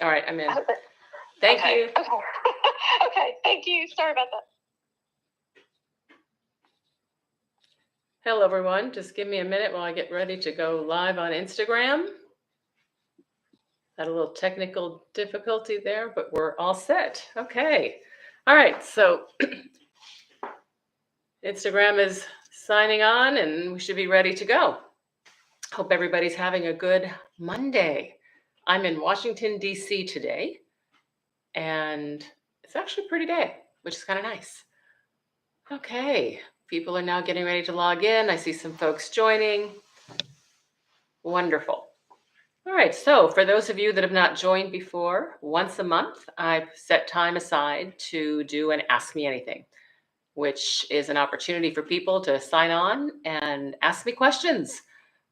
All right, I'm in. Thank you. Okay. Okay, thank you. Sorry about that. Hello, everyone. Just give me a minute while I get ready to go live on Instagram. Had a little technical difficulty there, but we're all set. Okay. All right, so Instagram is signing on and we should be ready to go. Hope everybody's having a good Monday. I'm in Washington, D.C. today, and it's actually a pretty day, which is kind of nice. Okay, people are now getting ready to log in. I see some folks joining. Wonderful. All right, so for those of you that have not joined before, once a month, I've set time aside to do an Ask Me Anything, which is an opportunity for people to sign on and ask me questions.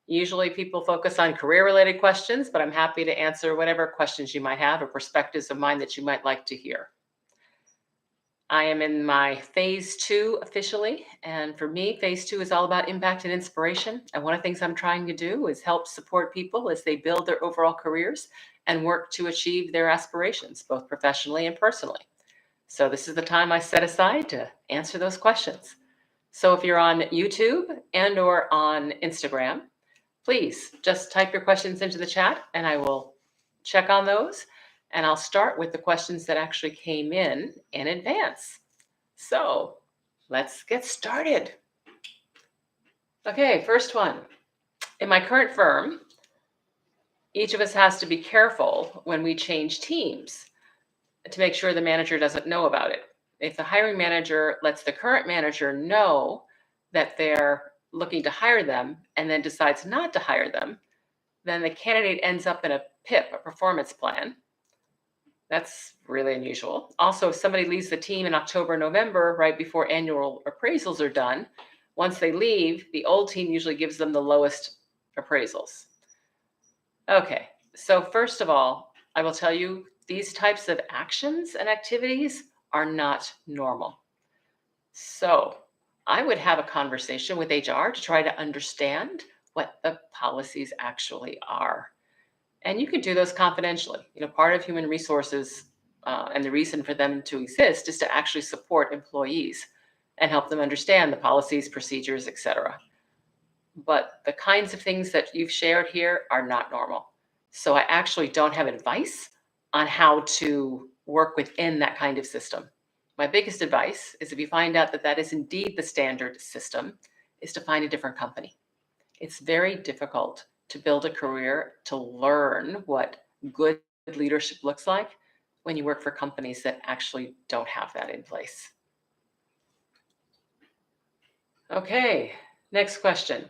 Usually people focus on career-related questions, but I'm happy to answer whatever questions you might have or perspectives of mine that you might like to hear. I am in my phase 2 officially, and for me, phase 2 is all about impact and inspiration. And one of the things I'm trying to do is help support people as they build their overall careers and work to achieve their aspirations, both professionally and personally. So this is the time I set aside to answer those questions. So if you're on YouTube and or on Instagram, please just type your questions into the chat and I will check on those. And I'll start with the questions that actually came in advance. So let's get started. Okay, first one. In my current firm, each of us has to be careful when we change teams to make sure the manager doesn't know about it. If the hiring manager lets the current manager know that they're looking to hire them and then decides not to hire them, then the candidate ends up in a PIP, a performance plan. That's really unusual. Also, if somebody leaves the team in October, November, right before annual appraisals are done, once they leave, the old team usually gives them the lowest appraisals. Okay, so first of all, I will tell you these types of actions and activities are not normal. So I would have a conversation with HR to try to understand what the policies actually are. And you can do those confidentially. Part of human resources and the reason for them to exist is to actually support employees and help them understand the policies, procedures, etc. But the kinds of things that you've shared here are not normal. So I actually don't have advice on how to work within that kind of system. My biggest advice is if you find out that that is indeed the standard system, is to find a different company. It's very difficult to build a career, to learn what good leadership looks like when you work for companies that actually don't have that in place. Okay, next question.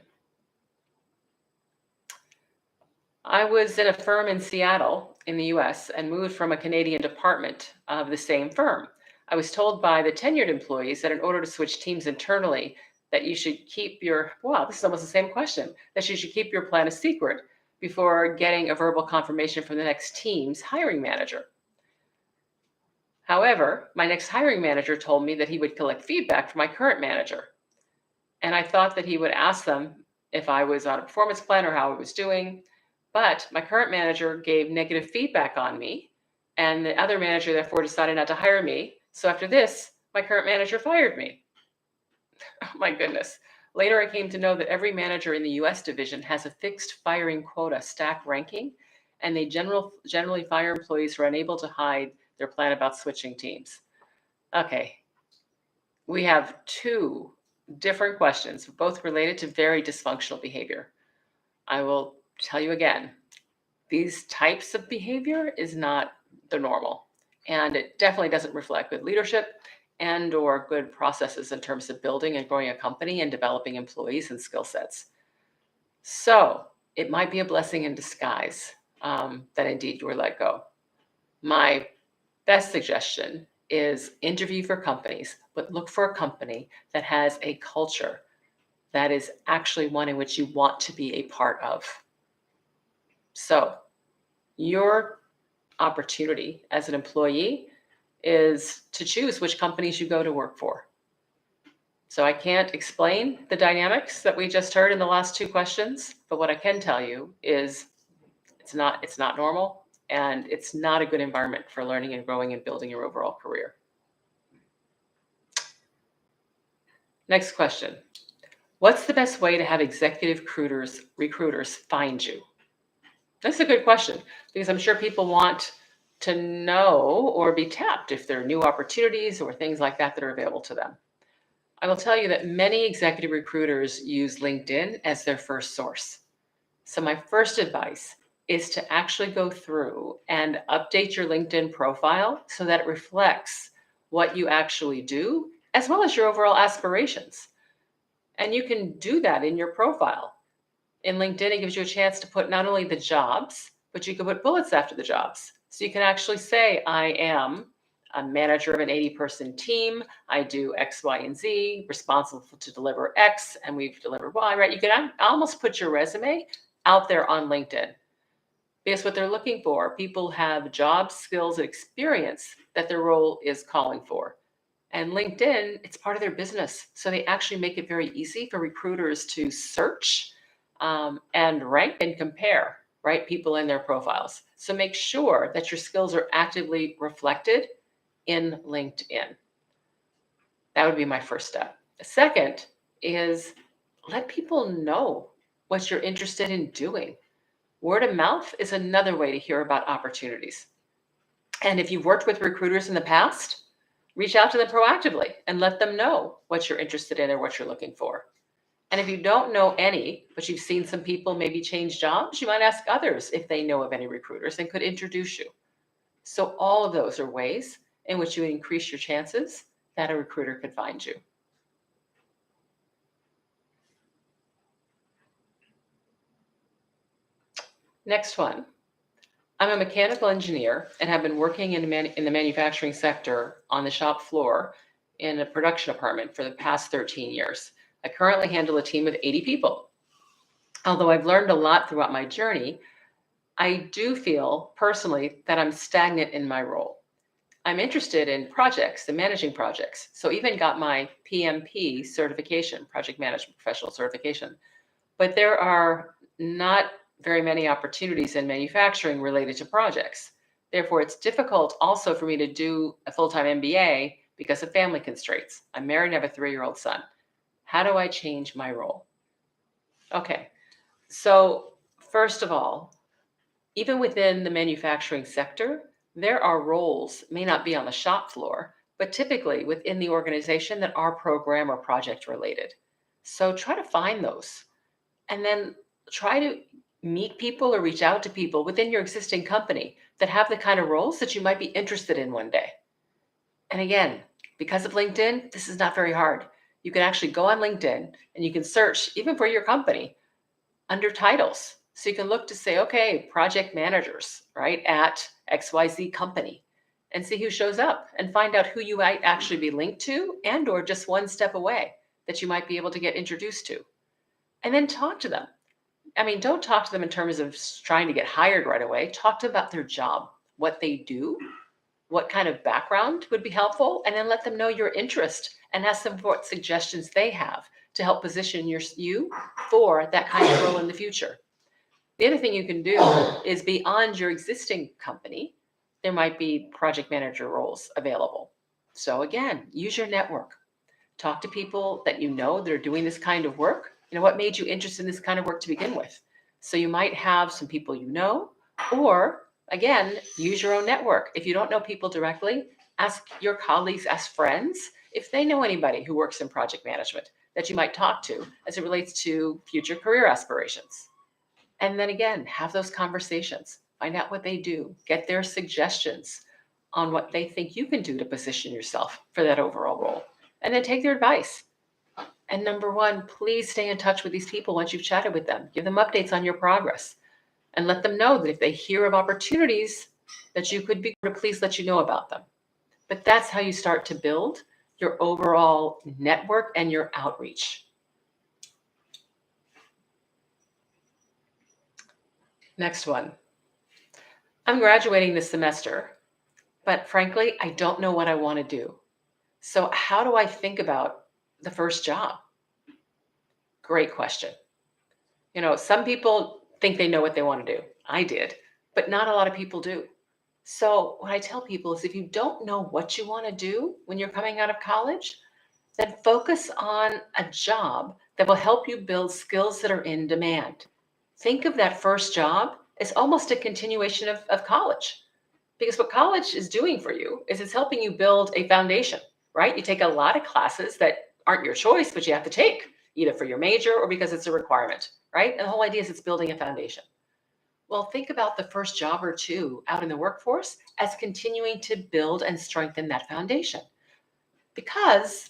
I was in a firm in Seattle in the US and moved from a Canadian department of the same firm. I was told by the tenured employees that in order to switch teams internally, that you should keep your, wow, this is almost the same question, that you should keep your plan a secret before getting a verbal confirmation from the next team's hiring manager. However, my next hiring manager told me that he would collect feedback from my current manager. And I thought that he would ask them if I was on a performance plan or how I was doing. But my current manager gave negative feedback on me, and the other manager therefore decided not to hire me. So after this, my current manager fired me. Oh my goodness. Later, I came to know that every manager in the US division has a fixed firing quota stack ranking, and they generally fire employees who are unable to hide their plan about switching teams. Okay, we have two different questions, both related to very dysfunctional behavior. I will tell you again, these types of behavior is not the normal, and it definitely doesn't reflect good leadership and or good processes in terms of building and growing a company and developing employees and skill sets. So it might be a blessing in disguise that indeed you were let go. My best suggestion is interview for companies, but look for a company that has a culture that is actually one in which you want to be a part of. So your opportunity as an employee is to choose which companies you go to work for. So I can't explain the dynamics that we just heard in the last two questions, but what I can tell you is it's not normal. and it's not a good environment for learning and growing and building your overall career. Next question. What's the best way to have executive recruiters find you? That's a good question, because I'm sure people want to know or be tapped if there are new opportunities or things like that that are available to them. I will tell you that many executive recruiters use LinkedIn as their first source. So my first advice is to actually go through and update your LinkedIn profile so that it reflects what you actually do, as well as your overall aspirations. And you can do that in your profile. In LinkedIn, it gives you a chance to put not only the jobs, but you can put bullets after the jobs. So you can actually say, I am a manager of an 80-person team. I do X, Y, and Z, responsible to deliver X, and we've delivered Y, right? You can almost put your resume out there on LinkedIn. Because what they're looking for, people have job skills and experience that their role is calling for. And LinkedIn, it's part of their business. So they actually make it very easy for recruiters to search and rank and compare, right, people in their profiles. So make sure that your skills are actively reflected in LinkedIn. That would be my first step. The second is let people know what you're interested in doing. Word of mouth is another way to hear about opportunities. And if you've worked with recruiters in the past, reach out to them proactively and let them know what you're interested in or what you're looking for. And if you don't know any, but you've seen some people maybe change jobs, you might ask others if they know of any recruiters and could introduce you. So all of those are ways in which you increase your chances that a recruiter could find you. Next one. I'm a mechanical engineer and have been working in the manufacturing sector on the shop floor in a production department for the past 13 years. I currently handle a team of 80 people. Although I've learned a lot throughout my journey, I do feel personally that I'm stagnant in my role. I'm interested in projects and managing projects, so even got my PMP certification, project management professional certification. But there are not very many opportunities in manufacturing related to projects. Therefore, it's difficult also for me to do a full-time MBA because of family constraints. I'm married and have a 3-year-old son. How do I change my role? Okay, so first of all, even within the manufacturing sector, there are roles, may not be on the shop floor, but typically within the organization that are program or project related. So try to find those and then try to meet people or reach out to people within your existing company that have the kind of roles that you might be interested in one day. And again, because of LinkedIn, this is not very hard. You can actually go on LinkedIn and you can search, even for your company, under titles. So you can look to say, okay, project managers, right, at XYZ company, and see who shows up and find out who you might actually be linked to and or just one step away that you might be able to get introduced to. And then talk to them. I mean, don't talk to them in terms of trying to get hired right away. Talk to them about their job, what they do, what kind of background would be helpful, and then let them know your interest and ask them for what suggestions they have to help position you for that kind of role in the future. The other thing you can do is beyond your existing company, there might be project manager roles available. So again, use your network. Talk to people that you know that are doing this kind of work. You know, what made you interested in this kind of work to begin with? So you might have some people you know, or again, use your own network. If you don't know people directly, ask your colleagues, ask friends if they know anybody who works in project management that you might talk to as it relates to future career aspirations. And then again, have those conversations, find out what they do, get their suggestions on what they think you can do to position yourself for that overall role, and then take their advice. And number one, please stay in touch with these people once you've chatted with them. Give them updates on your progress and let them know that if they hear of opportunities that you could be, to please let you know about them. But that's how you start to build your overall network and your outreach. Next one. I'm graduating this semester, but frankly, I don't know what I want to do. So how do I think about the first job? Great question. You know, some people think they know what they want to do. I did, but not a lot of people do. So what I tell people is if you don't know what you want to do when you're coming out of college, then focus on a job that will help you build skills that are in demand. Think of that first job as almost a continuation of college. Because what college is doing for you is it's helping you build a foundation, right? You take a lot of classes that aren't your choice, but you have to take either for your major or because it's a requirement, right? And the whole idea is it's building a foundation. Well, think about the first job or two out in the workforce as continuing to build and strengthen that foundation. Because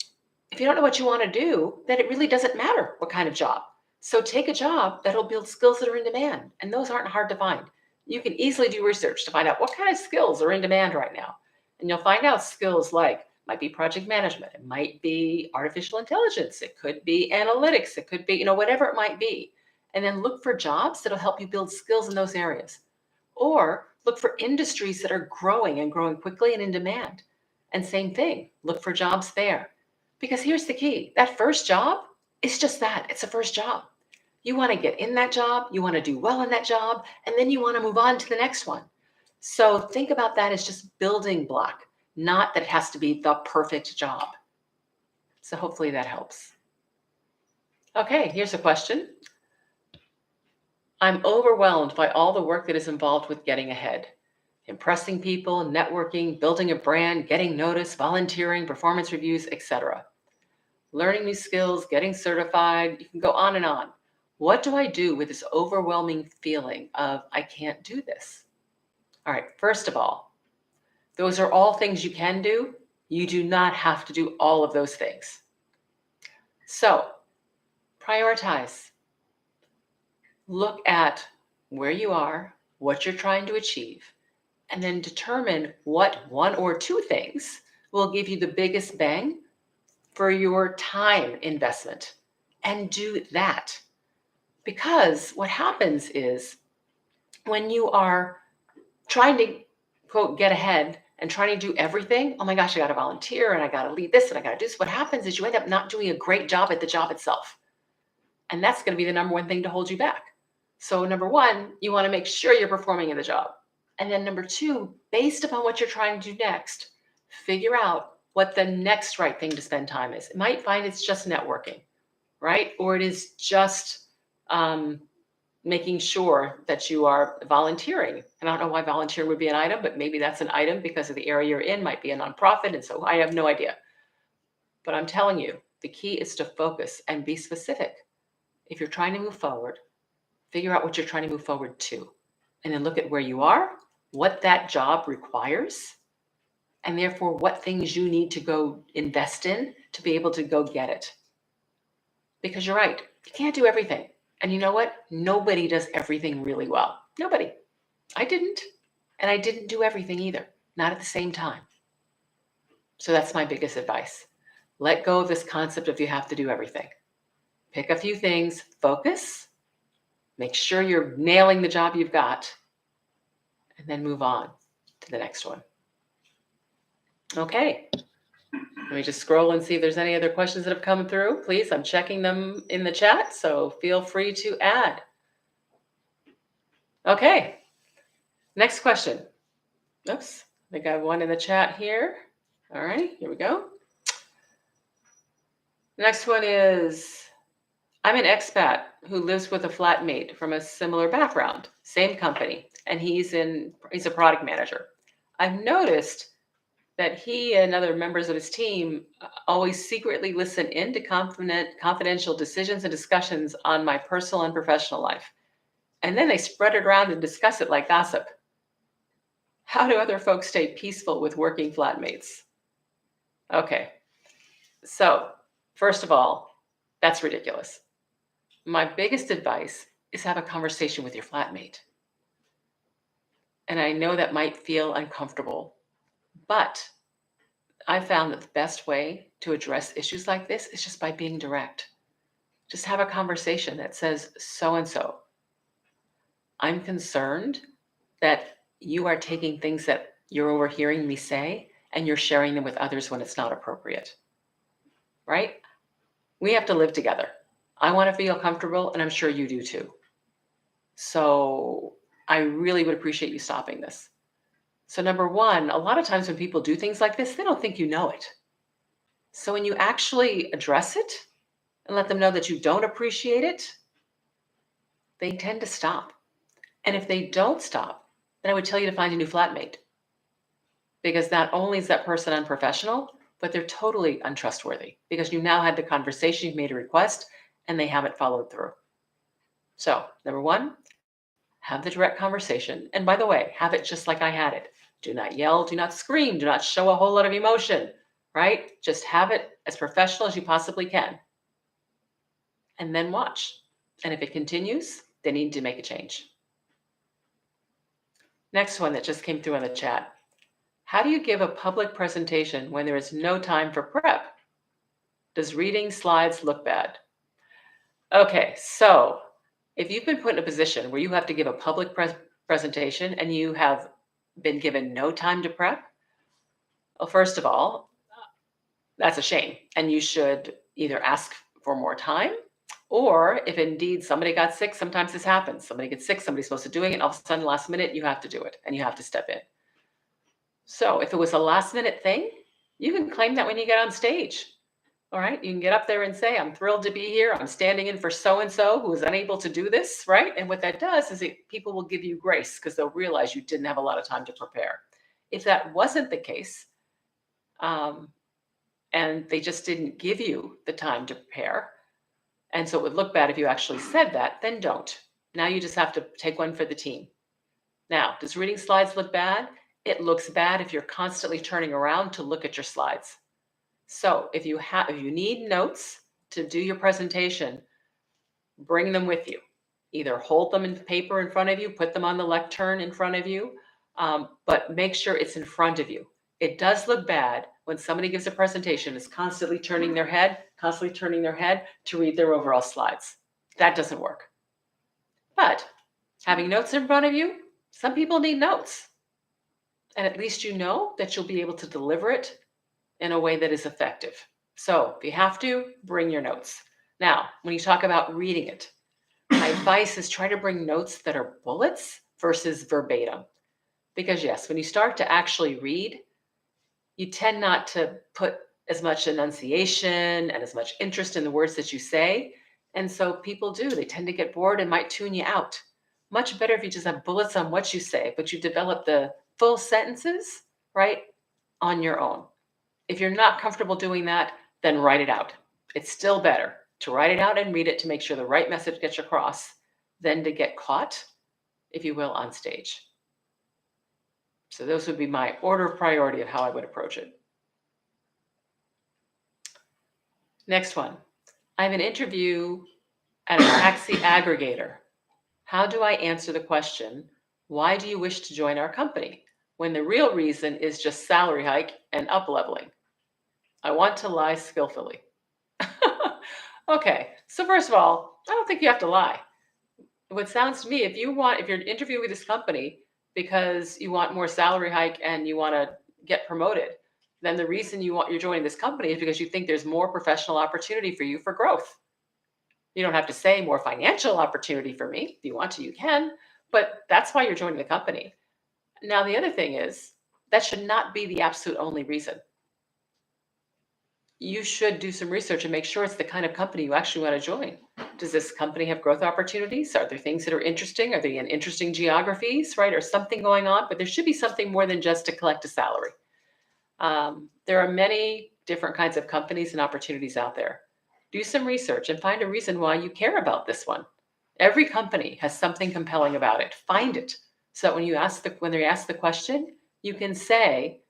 if you don't know what you want to do, then it really doesn't matter what kind of job. So take a job that'll build skills that are in demand, and those aren't hard to find. You can easily do research to find out what kind of skills are in demand right now. And you'll find out skills like might be project management, it might be artificial intelligence, it could be analytics, it could be, whatever it might be. And then look for jobs that'll help you build skills in those areas. Or look for industries that are growing and growing quickly and in demand. And same thing, look for jobs there. Because here's the key, that first job is just that, it's a first job. You want to get in that job, you want to do well in that job, and then you want to move on to the next one. So think about that as just building block, not that it has to be the perfect job. So hopefully that helps. Okay, here's a question. I'm overwhelmed by all the work that is involved with getting ahead. Impressing people, networking, building a brand, getting noticed, volunteering, performance reviews, etc. Learning new skills, getting certified, you can go on and on. What do I do with this overwhelming feeling of I can't do this? All right, first of all, those are all things you can do. You do not have to do all of those things. So prioritize. Look at where you are, what you're trying to achieve, and then determine what one or two things will give you the biggest bang for your time investment, and do that. Because what happens is when you are trying to, quote, get ahead and trying to do everything, oh my gosh, I got to volunteer and I got to lead this and I got to do this. What happens is you end up not doing a great job at the job itself. And that's going to be the number one thing to hold you back. So number one, you want to make sure you're performing in the job. And then number two, based upon what you're trying to do next, figure out what the next right thing to spend time is. It might find it's just networking, right? Or it is just making sure that you are volunteering. And I don't know why volunteer would be an item, but maybe that's an item because of the area you're in, might be a nonprofit. And so I have no idea. But I'm telling you, the key is to focus and be specific. If you're trying to move forward, figure out what you're trying to move forward to. And then look at where you are, what that job requires, and therefore what things you need to go invest in to be able to go get it. Because you're right, you can't do everything. And you know what? Nobody does everything really well. Nobody. I didn't. And I didn't do everything either, not at the same time. So that's my biggest advice. Let go of this concept of you have to do everything. Pick a few things, focus, make sure you're nailing the job you've got, and then move on to the next one. Okay. Let me just scroll and see if there's any other questions that have come through. Please, I'm checking them in the chat, so feel free to add. Okay. Next question. Oops. I think I have one in the chat here. All right, here we go. Next one is, I'm an expat who lives with a flatmate from a similar background, same company, and he's a product manager. I've noticed that he and other members of his team always secretly listen in to confidential decisions and discussions on my personal and professional life. And then they spread it around and discuss it like gossip. How do other folks stay peaceful with working flatmates? Okay, so first of all, that's ridiculous. My biggest advice is have a conversation with your flatmate. And I know that might feel uncomfortable, but I found that the best way to address issues like this is just by being direct. Just have a conversation that says, so-and-so, I'm concerned that you are taking things that you're overhearing me say and you're sharing them with others when it's not appropriate, right? We have to live together. I want to feel comfortable, and I'm sure you do too. So I really would appreciate you stopping this. So number one, a lot of times when people do things like this, they don't think you know it. So when you actually address it and let them know that you don't appreciate it, they tend to stop. And if they don't stop, then I would tell you to find a new flatmate. Because not only is that person unprofessional, but they're totally untrustworthy because you now had the conversation, you've made a request, and they haven't followed through. So, number one, have the direct conversation. And by the way, have it just like I had it. Do not yell, do not scream, do not show a whole lot of emotion, right? Just have it as professional as you possibly can. And then watch. And if it continues, they need to make a change. Next one that just came through on the chat. How do you give a public presentation when there is no time for prep? Does reading slides look bad? Okay, so if you've been put in a position where you have to give a public presentation and you have been given no time to prep, well, first of all, that's a shame. And you should either ask for more time, or if indeed somebody got sick, sometimes this happens. Somebody gets sick, somebody's supposed to do it, and all of a sudden, last minute, you have to do it and you have to step in. So if it was a last minute thing, you can claim that when you get on stage. All right, you can get up there and say, I'm thrilled to be here. I'm standing in for so-and-so who is unable to do this, right? And what that does is people will give you grace because they'll realize you didn't have a lot of time to prepare. If that wasn't the case, and they just didn't give you the time to prepare, and so it would look bad if you actually said that, then don't. Now you just have to take one for the team. Now, does reading slides look bad? It looks bad if you're constantly turning around to look at your slides. So if you need notes to do your presentation, bring them with you. Either hold them in paper in front of you, put them on the lectern in front of you, but make sure it's in front of you. It does look bad when somebody gives a presentation, is constantly turning their head to read their overall slides. That doesn't work. But having notes in front of you, some people need notes. And at least you know that you'll be able to deliver it in a way that is effective. So if you have to, bring your notes. Now, when you talk about reading it, my advice is try to bring notes that are bullets versus verbatim. Because yes, when you start to actually read, you tend not to put as much enunciation and as much interest in the words that you say. And so people do, they tend to get bored and might tune you out. Much better if you just have bullets on what you say, but you develop the full sentences, right, on your own. If you're not comfortable doing that, then write it out. It's still better to write it out and read it to make sure the right message gets across than to get caught, if you will, on stage. So those would be my order of priority of how I would approach it. Next one. I have an interview at a taxi aggregator. How do I answer the question, why do you wish to join our company? When the real reason is just salary hike and up-leveling. I want to lie skillfully. Okay, so first of all, I don't think you have to lie. What sounds to me, if you're interviewing with this company because you want more salary hike and you want to get promoted, then the reason you're joining this company is because you think there's more professional opportunity for you for growth. You don't have to say more financial opportunity for me. If you want to, you can, but that's why you're joining the company. Now, the other thing is that should not be the absolute only reason. You should do some research and make sure it's the kind of company you actually want to join. Does this company have growth opportunities? Are there things that are interesting? Are they in interesting geographies, right? Or something going on? But there should be something more than just to collect a salary. There are many different kinds of companies and opportunities out there. Do some research and find a reason why you care about this one. Every company has something compelling about it. Find it. So that when they ask the question, you can say,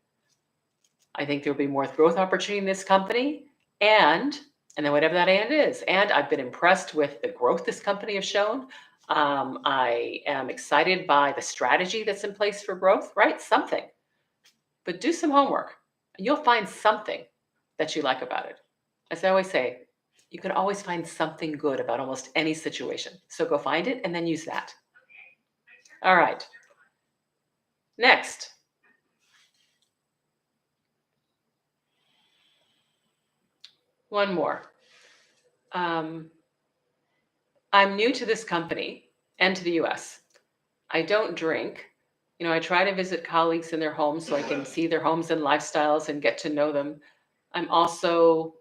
I think there'll be more growth opportunity in this company, and then whatever that and is. And I've been impressed with the growth this company has shown. I am excited by the strategy that's in place for growth, right? Something. But do some homework, and you'll find something that you like about it. As I always say, you can always find something good about almost any situation. So go find it and then use that. All right. Next. One more. I'm new to this company and to the US. I don't drink. I try to visit colleagues in their homes so I can see their homes and lifestyles and get to know them. I'm also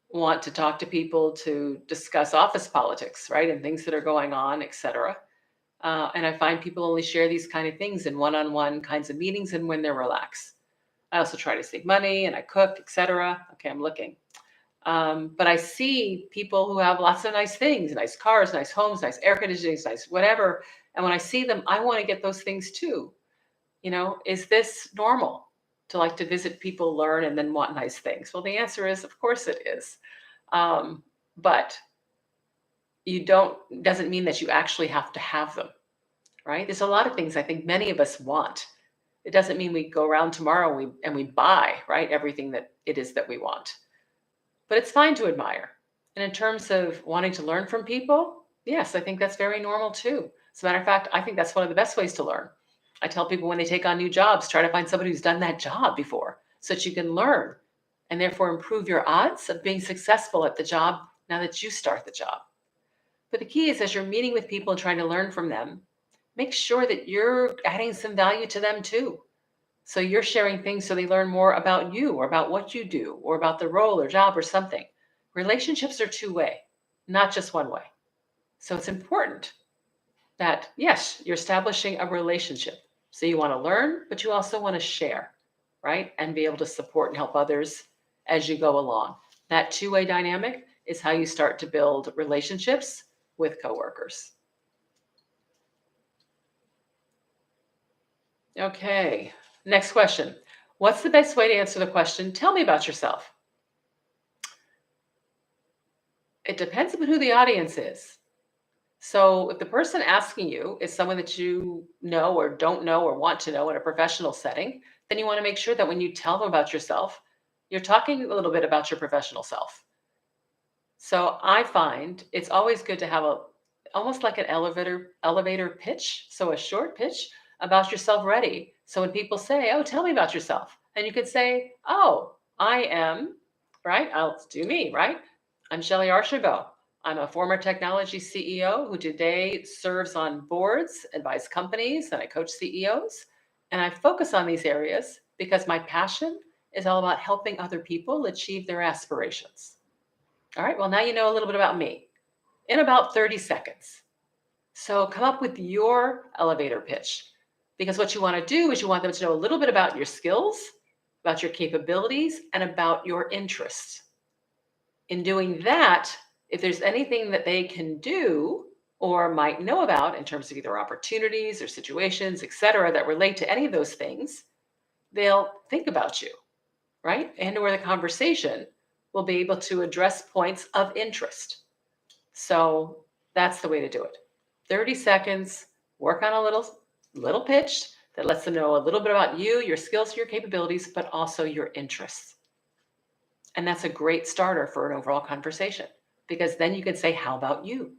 want to talk to people to discuss office politics, right? And things that are going on, et cetera. And I find people only share these kind of things in one-on-one kinds of meetings and when they're relaxed. I also try to save money and I cook, et cetera. Okay, I'm looking. But I see people who have lots of nice things, nice cars, nice homes, nice air conditioning, nice whatever. And when I see them, I want to get those things too. Is this normal to like to visit people, learn, and then want nice things? Well, the answer is, of course it is. But doesn't mean that you actually have to have them, right? There's a lot of things I think many of us want. It doesn't mean we go around tomorrow and we buy, right, everything that it is that we want. But it's fine to admire. And in terms of wanting to learn from people, yes, I think that's very normal too. As a matter of fact, I think that's one of the best ways to learn. I tell people when they take on new jobs, try to find somebody who's done that job before so that you can learn and therefore improve your odds of being successful at the job now that you start the job. But the key is as you're meeting with people and trying to learn from them, make sure that you're adding some value to them too. So you're sharing things so they learn more about you or about what you do or about the role or job or something. Relationships are two-way, not just one way. So it's important that, yes, you're establishing a relationship. So you want to learn, but you also want to share, right? And be able to support and help others as you go along. That two-way dynamic is how you start to build relationships with coworkers. Okay, next question. What's the best way to answer the question, tell me about yourself? It depends on who the audience is. So if the person asking you is someone that you know or don't know or want to know in a professional setting, then you want to make sure that when you tell them about yourself, you're talking a little bit about your professional self. So I find it's always good to have almost like an elevator pitch, so a short pitch about yourself ready. So when people say, "Oh, tell me about yourself," and you could say, "Oh, I am," right? I'll do me, right? I'm Shellye Archambeau. I'm a former technology CEO who today serves on boards, advise companies, and I coach CEOs. And I focus on these areas because my passion is all about helping other people achieve their aspirations. All right, well, now you know a little bit about me in about 30 seconds. So come up with your elevator pitch because what you want to do is you want them to know a little bit about your skills, about your capabilities, and about your interests. In doing that, if there's anything that they can do or might know about in terms of either opportunities or situations, et cetera, that relate to any of those things, they'll think about you, right? And or the conversation will be able to address points of interest. So that's the way to do it. 30 seconds, work on a little pitch that lets them know a little bit about you, your skills, your capabilities, but also your interests. And that's a great starter for an overall conversation because then you can say, how about you?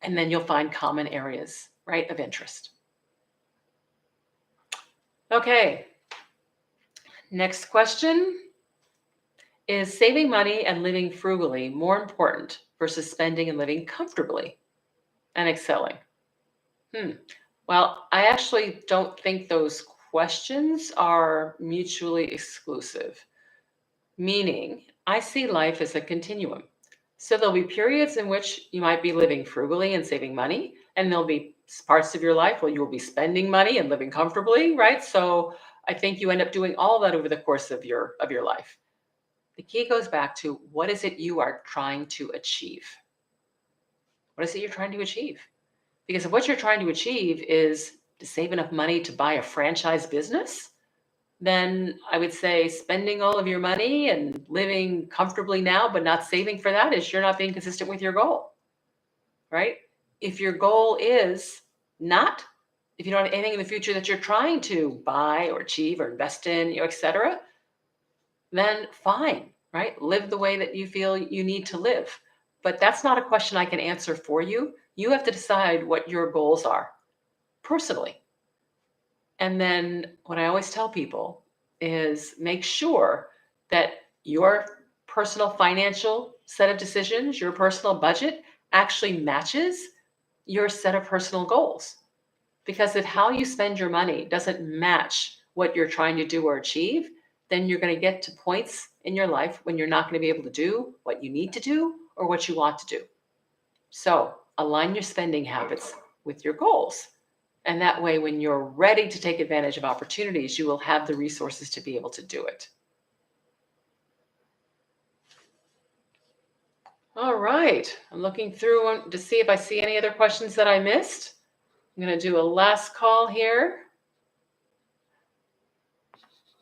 And then you'll find common areas, right, of interest. Okay. Next question. Is saving money and living frugally more important versus spending and living comfortably and excelling? Well, I actually don't think those questions are mutually exclusive, meaning I see life as a continuum. So there'll be periods in which you might be living frugally and saving money, and there'll be parts of your life where you will be spending money and living comfortably, right? So I think you end up doing all that over the course of your life. The key goes back to what is it you are trying to achieve? What is it you're trying to achieve? Because if what you're trying to achieve is to save enough money to buy a franchise business, then I would say spending all of your money and living comfortably now, but not saving for that is you're not being consistent with your goal, right? If your goal is not, if you don't have anything in the future that you're trying to buy or achieve or invest in, et cetera, then fine, right? Live the way that you feel you need to live. But that's not a question I can answer for you. You have to decide what your goals are personally. And then what I always tell people is make sure that your personal financial set of decisions, your personal budget actually matches your set of personal goals. Because if how you spend your money doesn't match what you're trying to do or achieve, then you're going to get to points in your life when you're not going to be able to do what you need to do or what you want to do. So align your spending habits with your goals. And that way, when you're ready to take advantage of opportunities, you will have the resources to be able to do it. All right. I'm looking through to see if I see any other questions that I missed. I'm going to do a last call here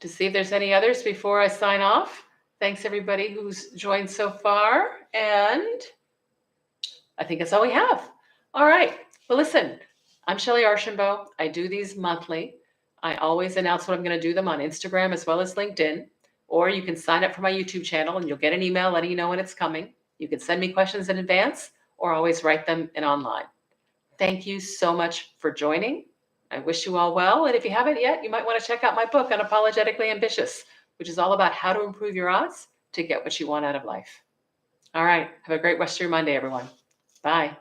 to see if there's any others before I sign off. Thanks everybody who's joined so far. And I think that's all we have. All right. Well, listen, I'm Shellye Archambeau. I do these monthly. I always announce when I'm going to do them on Instagram as well as LinkedIn. Or you can sign up for my YouTube channel and you'll get an email letting you know when it's coming. You can send me questions in advance or always write them in online. Thank you so much for joining. I wish you all well. And if you haven't yet, you might want to check out my book, Unapologetically Ambitious, which is all about how to improve your odds to get what you want out of life. All right. Have a great rest of your Monday, everyone. Bye.